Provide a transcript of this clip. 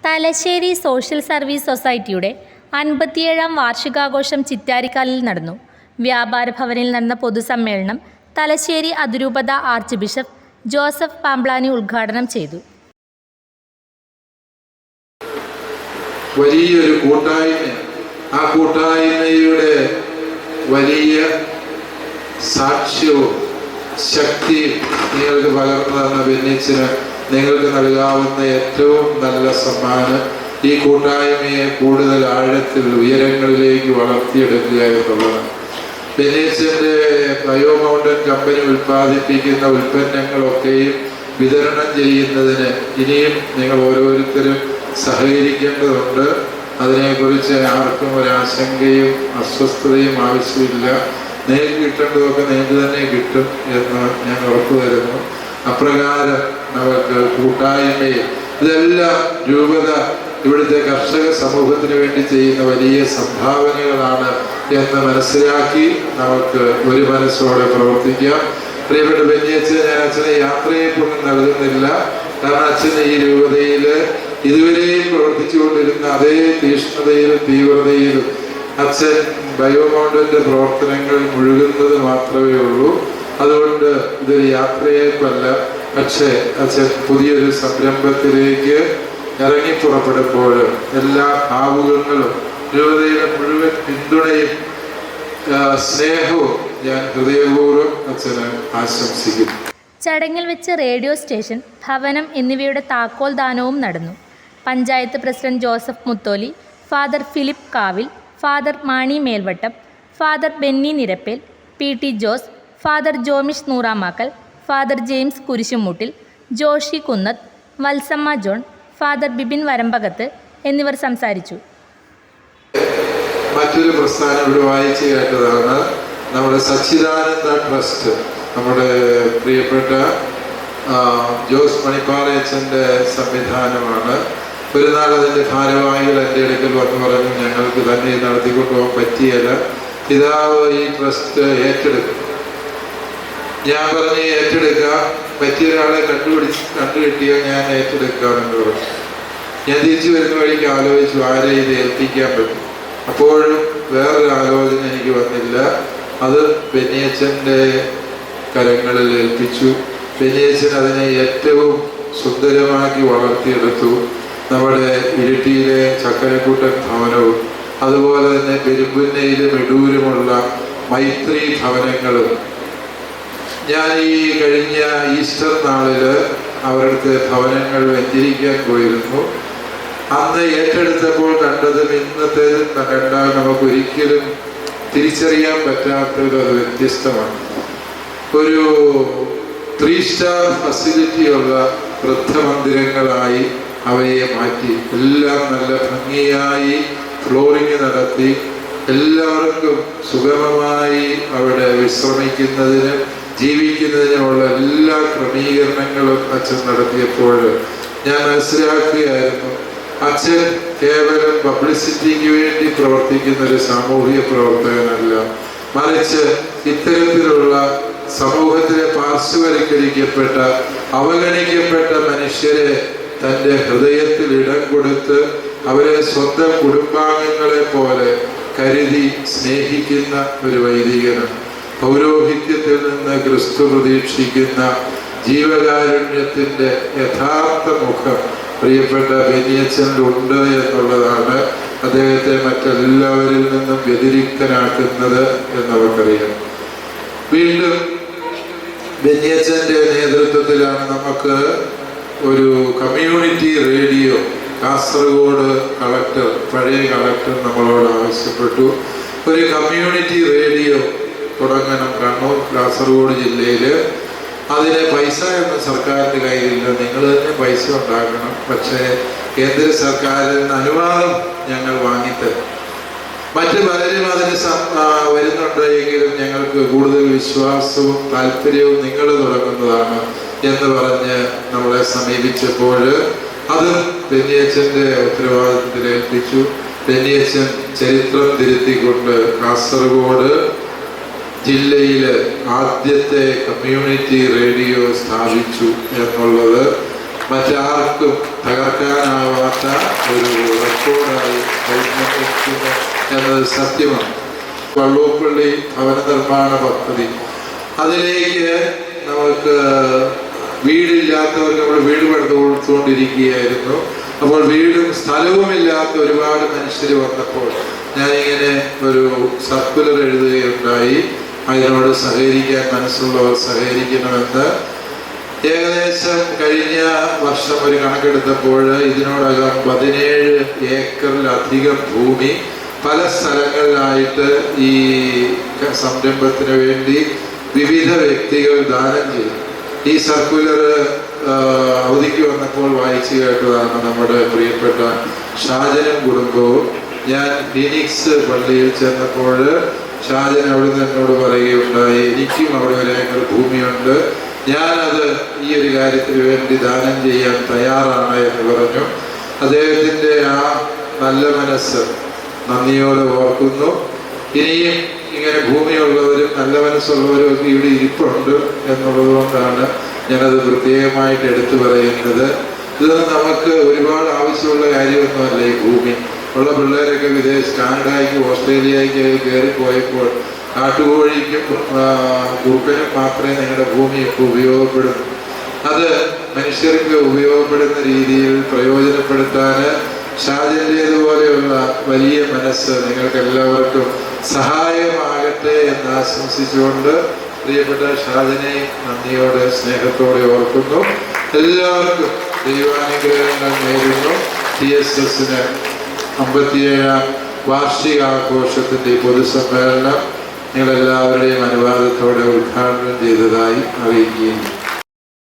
Thalassery social service സൊസൈറ്റിയുടെ 57-ാം വാർഷികാഘോഷം ചിറ്റാരിക്കാലിൽ നടന്നു. വ്യാപാര ഭവനിൽ നടന്ന പൊതുസമ്മേളനം തലശ്ശേരി അതിരൂപത ആർച്ച് ബിഷപ്പ് ജോസഫ് പാംപ്ലാനി ഉദ്ഘാടനം ചെയ്തു. വലിയൊരു കൂട്ടായ്മ, ആ കൂട്ടായ്മയുടെ വലിയ സാക്ഷ്യവും ശക്തിയും നിങ്ങൾക്ക് പകർന്നു തന്ന ബെന്നിച്ചിന് നിങ്ങൾക്ക് നൽകാവുന്ന ഏറ്റവും നല്ല സമ്മാനം ഈ കൂട്ടായ്മയെ കൂടുതൽ ആഴത്തിൽ ഉയരങ്ങളിലേക്ക് വളർത്തിയെടുക്കുക എന്നുള്ളതാണ്. ബെന്നിച്ചിൻ്റെ ബയോ മൗണ്ടൻ കമ്പനി ഉൽപ്പാദിപ്പിക്കുന്ന ഉൽപ്പന്നങ്ങളൊക്കെയും വിതരണം ചെയ്യുന്നതിന് ഇനിയും നിങ്ങൾ ഓരോരുത്തരും സഹകരിക്കേണ്ടതുണ്ട്. അതിനെക്കുറിച്ച് ആർക്കും ഒരാശങ്കയും അസ്വസ്ഥതയും ആവശ്യമില്ല. നിങ്ങൾക്ക് കിട്ടേണ്ടതൊക്കെ നിങ്ങൾക്ക് തന്നെ കിട്ടും എന്ന് ഞാൻ ഉറപ്പുവരുന്നു. അപ്രകാരം നമുക്ക് കൂട്ടായ്മയിൽ ഇതെല്ലാം രൂപത ഇവിടുത്തെ കർഷക സമൂഹത്തിന് വേണ്ടി ചെയ്യുന്ന വലിയ സംഭാവനകളാണ് എന്ന് മനസ്സിലാക്കി നമുക്ക് ഒരു മനസ്സോടെ പ്രവർത്തിക്കാം. പ്രിയപ്പെട്ട ബെന്നിയച്ഛൻ, ഞാൻ അച്ഛനെ യാത്രയെക്കൊന്നും നൽകുന്നില്ല. കാരണം അച്ഛൻ ഈ രൂപതയിൽ ഇതുവരെയും പ്രവർത്തിച്ചുകൊണ്ടിരുന്ന അതേ തീഷ്ണതയിലും തീവ്രതയിലും അച്ഛൻ ബയോമൗണ്ടന്റെ പ്രവർത്തനങ്ങൾ മുഴുകുന്നത് മാത്രമേ ഉള്ളൂ. അതുകൊണ്ട് ഇതൊരു യാത്രയേപ്പല്ല. പക്ഷേ അച്ഛൻ പുതിയൊരു സംരംഭത്തിലേക്ക് ഇറങ്ങി പുറപ്പെടുമ്പോൾ എല്ലാ ഭാവുകങ്ങളും രൂപതയുടെ മുഴുവൻ പിന്തുണയും സ്നേഹവും ഞാൻ ഹൃദയപൂർവ്വം അച്ഛന് ആശംസിക്കും. ചടങ്ങിൽ വെച്ച് റേഡിയോ സ്റ്റേഷൻ, ഭവനം എന്നിവയുടെ താക്കോൽ ദാനവും നടന്നു. Panchayat president Joseph Muttoli, father Philip Kavil, father Mani Melvattam, father Benny Nirappel, PT Jose, father Jomish Nooramakkal, father James Kurisumoottil, Joshi Kunnath, Valsamma John, father Bibin Varambakath എന്നിവർ സംസാരിച്ചു. മറ്റൊരു പ്രസ്ഥാനം ഇവിടെ വായിച്ചു കേട്ടതാണ്. നമ്മുടെ സച്ചിദാനന്ദ ട്രസ്റ്റ്, നമ്മുടെ പ്രിയപ്പെട്ട ജോസ് മണിപ്പാറയച്ചൻ്റെ സംവിധാനമാണ്. ഒരു നാൾ അതിൻ്റെ ഭാരവാഹികൾ എൻ്റെ അടുക്കൽ വന്ന് പറഞ്ഞു, ഞങ്ങൾക്ക് തന്നെ നടത്തിക്കൊണ്ടുപോകാൻ പറ്റിയല്ല, പിതാവ് ഈ ട്രസ്റ്റ് ഏറ്റെടുക്കും. ഞാൻ പറഞ്ഞ് ഏറ്റെടുക്കാം, പറ്റിയ ഒരാളെ കണ്ടുകിട്ടിയാൽ ഞാൻ ഏറ്റെടുക്കാമെന്ന് പറഞ്ഞു. ഞാൻ തിരിച്ചു വരുന്ന വഴിക്ക് ആലോചിച്ചു ആരെ ഇത് ഏൽപ്പിക്കാൻ പറ്റും. അപ്പോഴും വേറൊരു ആലോചന എനിക്ക് വന്നില്ല. അത് ബെന്നിയച്ഛൻ്റെ കരങ്ങളിൽ ഏൽപ്പിച്ചു. ബെന്നിയച്ഛൻ അതിനെ ഏറ്റവും സുന്ദരമാക്കി വളർത്തിയെടുത്തു. നമ്മുടെ ഇരിട്ടിയിലെ ചക്കരക്കൂട്ടൻ ഭവനവും അതുപോലെ തന്നെ പെരുമ്പുന്നയിലും എടൂരുമുള്ള മൈത്രി ഭവനങ്ങളും ഞാൻ ഈ കഴിഞ്ഞ ഈസ്റ്റർ നാളിൽ അവരുടെ ഭവനങ്ങൾ വെഞ്ചരിക്കാൻ പോയിരുന്നു. അന്ന് ഏറ്റെടുത്തപ്പോൾ കണ്ടതും ഇന്നത്തേതും കണ്ടാൽ നമുക്കൊരിക്കലും തിരിച്ചറിയാൻ പറ്റാത്തത് വ്യത്യസ്തമാണ്. ഒരു 3 സ്റ്റാർ ഫെസിലിറ്റിയുള്ള വൃദ്ധമന്ദിരങ്ങളായി അവയെ മാറ്റി എല്ലാം നല്ല ഭംഗിയായി ഫ്ലോറിങ് നടത്തി എല്ലാവർക്കും സുഗമമായി അവിടെ വിശ്രമിക്കുന്നതിനും ജീവിക്കുന്നതിനുമുള്ള എല്ലാ ക്രമീകരണങ്ങളും അച്ഛൻ നടത്തിയപ്പോൾ ഞാൻ മനസ്സിലാക്കുകയായിരുന്നു, അച്ഛൻ കേവലം പബ്ലിസിറ്റിക്ക് വേണ്ടി പ്രവർത്തിക്കുന്ന ഒരു സാമൂഹിക പ്രവർത്തകനല്ല, മറിച്ച് ഇത്തരത്തിലുള്ള സമൂഹത്തിലെ പാർശ്വവൽക്കരിക്കപ്പെട്ട അവഗണിക്കപ്പെട്ട മനുഷ്യരെ തൻ്റെ ഹൃദയത്തിൽ ഇടം കൊടുത്ത് അവരെ സ്വന്തം കുടുംബാംഗങ്ങളെ പോലെ കരുതി സ്നേഹിക്കുന്ന ഒരു വൈദികനാണ്. പൗരോഹിത്യത്തിൽ നിന്ന് ക്രിസ്തു പ്രതീക്ഷിക്കുന്ന ജീവകാരുണ്യത്തിൻ്റെ യഥാർത്ഥ മുഖം പ്രിയപ്പെട്ട ബെന്നിയച്ഛനിലുണ്ട് എന്നുള്ളതാണ് അദ്ദേഹത്തെ മറ്റെല്ലാവരിൽ നിന്നും വ്യതിരിക്തനാക്കുന്നത് എന്നവർക്കറിയാം. വീണ്ടും ബെന്നിയച്ഛൻ്റെ നേതൃത്വത്തിലാണ് നമുക്ക് ഒരു കമ്മ്യൂണിറ്റി റേഡിയോ കാസർഗോഡ് കളക്ടർ, പഴയ കളക്ടർ നമ്മളോട് ആവശ്യപ്പെട്ടു, ഒരു കമ്മ്യൂണിറ്റി റേഡിയോ തുടങ്ങണം കണ്ണൂർ കാസർഗോഡ് ജില്ലയിൽ. അതിന് പൈസ ഒന്നും സർക്കാരിൻ്റെ കയ്യിലില്ല, നിങ്ങൾ തന്നെ പൈസ ഉണ്ടാക്കണം. പക്ഷേ കേന്ദ്ര സർക്കാരിൽ നിന്ന് അനുവാദം ഞങ്ങൾ വാങ്ങിത്തരും. മറ്റ് പലരും അതിന് വരുന്നുണ്ട് എങ്കിലും ഞങ്ങൾക്ക് കൂടുതൽ വിശ്വാസവും താല്പര്യവും നിങ്ങൾ തുടങ്ങുന്നതാണ് എന്ന് പറഞ്ഞ് നമ്മളെ സമീപിച്ചപ്പോൾ അത് ബെന്നിയച്ഛൻ്റെ ഉത്തരവാദിത്തത്തിൽ ഏൽപ്പിച്ചു. ബെന്നിയച്ഛൻ ചരിത്രം തിരുത്തിക്കൊണ്ട് കാസർഗോഡ് ജില്ലയിൽ ആദ്യത്തെ കമ്മ്യൂണിറ്റി റേഡിയോ സ്ഥാപിച്ചു എന്നുള്ളത് മറ്റാർക്കും തകർക്കാനാവാത്ത എന്നത് സത്യമാണ്. വള്ളൂപ്പള്ളി ഭവന നിർമ്മാണ പദ്ധതി, അതിലേക്ക് നമുക്ക് വീടില്ലാത്തവർക്ക് നമ്മൾ വീട് പണിത് കൊടുത്തുകൊണ്ടിരിക്കുകയായിരുന്നു. അപ്പോൾ വീടും സ്ഥലവുമില്ലാത്ത ഒരുപാട് മനുഷ്യർ വന്നപ്പോൾ ഞാനിങ്ങനെ ഒരു സർക്കുലർ എഴുതുകയുണ്ടായി. അതിനോട് സഹകരിക്കാൻ മനസ്സുള്ളവർ സഹകരിക്കണമെന്ന്. ഏകദേശം കഴിഞ്ഞ വർഷം ഒരു കണക്കെടുത്തപ്പോൾ ഇതിനോടകം 17 ഏക്കറിലധികം ഭൂമി പല സ്ഥലങ്ങളിലായിട്ട് ഈ സംരംഭത്തിന് വേണ്ടി വിവിധ വ്യക്തികൾ ദാനം ചെയ്തു. ഈ സർക്കുലർ അവധിക്ക് വന്നപ്പോൾ വായിച്ചു കേട്ടതാണ് നമ്മുടെ പ്രിയപ്പെട്ട ഷാജനും കുടുംബവും. ഞാൻ ഫീനിക്സ് പള്ളിയിൽ ചെന്നപ്പോൾ ഷാജൻ അവിടുന്ന് എന്നോട് പറയുകയുണ്ടായി, എനിക്കും അവിടെ 1 ഏക്കർ ഭൂമിയുണ്ട്, ഞാനത് ഈ ഒരു കാര്യത്തിന് വേണ്ടി ദാനം ചെയ്യാൻ തയ്യാറാണ് എന്ന് പറഞ്ഞു. അദ്ദേഹത്തിൻ്റെ ആ നല്ല മനസ്സ് നന്ദിയോടെ ഓർക്കുന്നു. ഇനിയും ഇങ്ങനെ ഭൂമിയുള്ളവരും നല്ല മനസ്സുള്ളവരും ഒക്കെ ഇവിടെ ഇരിപ്പുണ്ട് എന്നുള്ളത് കൊണ്ടാണ് ഞാനത് പ്രത്യേകമായിട്ട് എടുത്തു പറയുന്നത്. ഇതൊന്നും നമുക്ക് ഒരുപാട് ആവശ്യമുള്ള കാര്യമൊന്നുമല്ല. ഈ ഭൂമി ഉള്ള പിള്ളേരൊക്കെ കാനഡയ്ക്ക് ഓസ്ട്രേലിയയ്ക്ക് കയറിപ്പോയപ്പോൾ കാട്ടുകോഴിക്കും കുറുക്കനും മാത്രമേ നിങ്ങളുടെ ഭൂമിയൊക്കെ ഉപയോഗപ്പെടുന്നു. അത് മനുഷ്യർക്ക് ഉപയോഗപ്പെടുന്ന രീതിയിൽ പ്രയോജനപ്പെടുത്താൻ ഷാജൻ്റേതുപോലെയുള്ള വലിയ മനസ്സ് നിങ്ങൾക്ക് എല്ലാവർക്കും സഹായമാകട്ടെ എന്ന് ആശംസിച്ചുകൊണ്ട് പ്രിയപ്പെട്ട ഷാജനെ നന്ദിയോടെ സ്നേഹത്തോടെ ഓർക്കുന്നു. എല്ലാവർക്കും ദൈവാനുഗ്രഹങ്ങൾ നേരുന്നു. TSSന് 57ാം വാർഷികാഘോഷത്തിൻ്റെ പൊതുസമ്മേളനം നിങ്ങളെല്ലാവരുടെയും അനുവാദത്തോടെ ഉദ്ഘാടനം ചെയ്തതായി അറിയിക്കുകയും